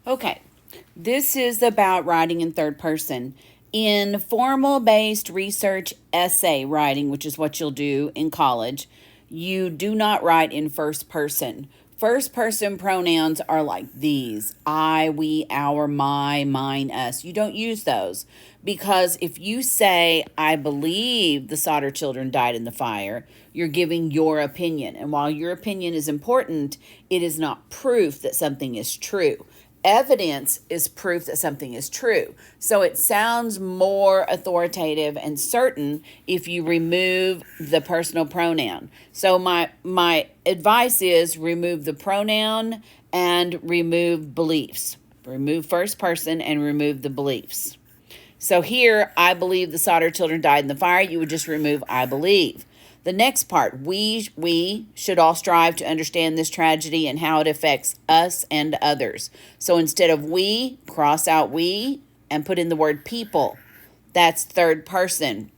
Okay, this is about writing in third person. In formal based research essay writing, which is what you'll do in college, you do not write in first person. First person pronouns are like these: I, we, our, my, mine, us. You don't use those because if you say, I believe the Sodder children died in the fire, you're giving your opinion. And while your opinion is important, it is not proof that something is true. Evidence is proof that something is true. So it sounds more authoritative and certain if you remove the personal pronoun. So my advice is remove the pronoun and remove beliefs. Remove first person and remove the beliefs. So here, I believe the Sodder children died in the fire. You would just remove I believe. The next part, we should all strive to understand this tragedy and how it affects us and others. So instead of we, cross out we and put in the word people. That's third person.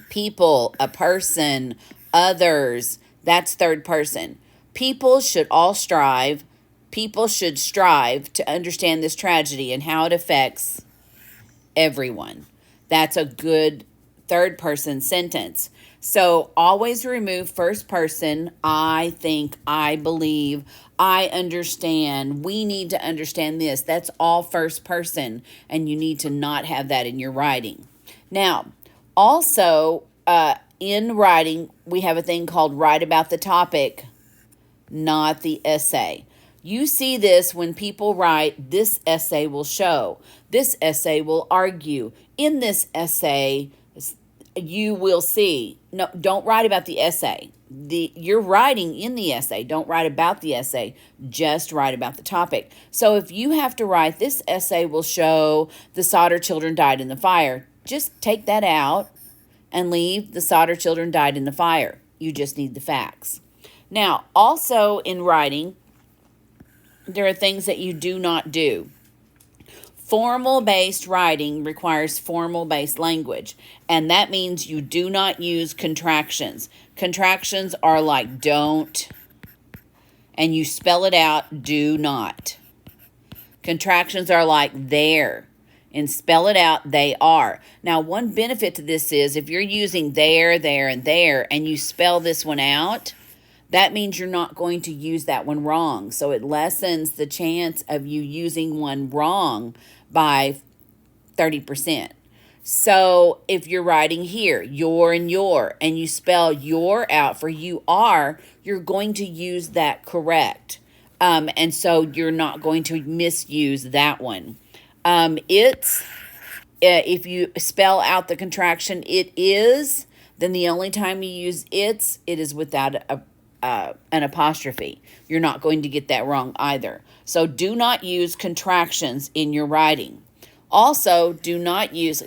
People, a person, others, that's third person. People should all strive. People should strive to understand this tragedy and how it affects everyone. That's a good third person sentence. So always remove first person. I think, I believe, I understand. We need to understand this. That's all first person, and you need to not have that in your writing. Now, also, in writing, we have a thing called write about the topic, not the essay. You see this when people write, this essay will show, this essay will argue, in this essay, you will see. No, don't write about the essay. You're writing in the essay. Don't write about the essay. Just write about the topic. So if you have to write, this essay will show the Sodder children died in the fire, just take that out and leave the Sodder children died in the fire. You just need the facts. Now, also in writing, there are things that you do not do. Formal based writing requires formal based language, and that means you do not use contractions. Contractions are like don't, and you spell it out, do not. Contractions are like there, and spell it out, they are. Now, one benefit to this is if you're using there, and you spell this one out, that means you're not going to use that one wrong. So it lessens the chance of you using one wrong by 30%. So if you're writing here, your, and you spell your out for you are, you're going to use that correct. And so you're not going to misuse that one. If you spell out the contraction, it is, then the only time you use it is without an apostrophe. You're not going to get that wrong either. So do not use contractions in your writing. Also, do not use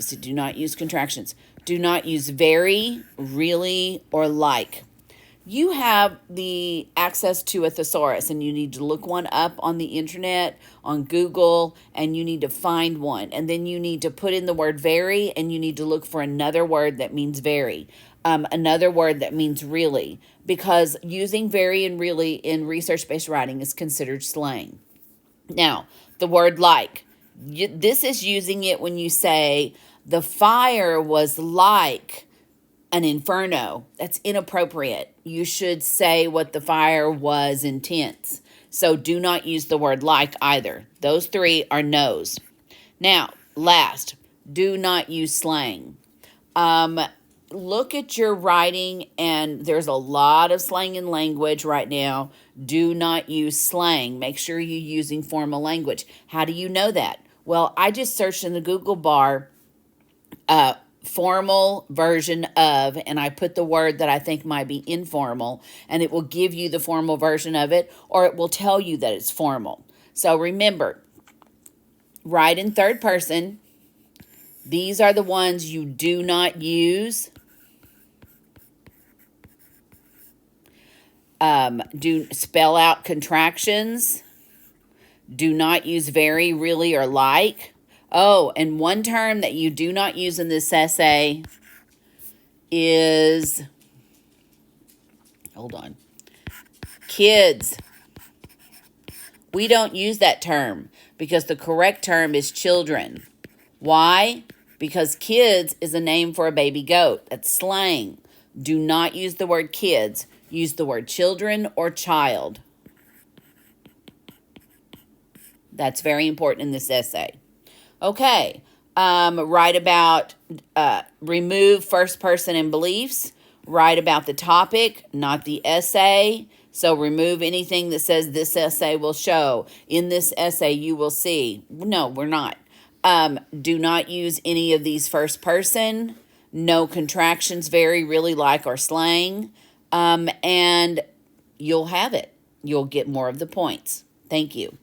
contractions. Do not use very, really, or like. You have the access to a thesaurus and you need to look one up on the internet, on Google, and you need to find one. And then you need to put in the word very, and you need to look for another word that means very, another word that means really, because using very and really in research-based writing is considered slang. Now, the word like, this is using it when you say the fire was like an inferno. That's inappropriate. You should say what the fire was intense. So do not use the word like either. Those three are no's. Now, last, do not use slang. Look at your writing, and there's a lot of slang in language right now. Do not use slang. Make sure you're using formal language. How do you know that? Well, I just searched in the Google bar, formal version of, and I put the word that I think might be informal, and it will give you the formal version of it, or it will tell you that it's formal. So remember, write in third person. These are the ones you do not use. Do spell out contractions. Do not use very, really, or like. Oh, and one term that you do not use in this essay is, hold on, kids. We don't use that term because the correct term is children. Why? Because kids is a name for a baby goat. That's slang. Do not use the word kids. Use the word children or child. That's very important in this essay. Okay. Write about, remove first person and beliefs. Write about the topic, not the essay. So remove anything that says this essay will show. In this essay, you will see. No, we're not. Do not use any of these first person. No contractions, very, really, like, or slang. And you'll have it. You'll get more of the points. Thank you.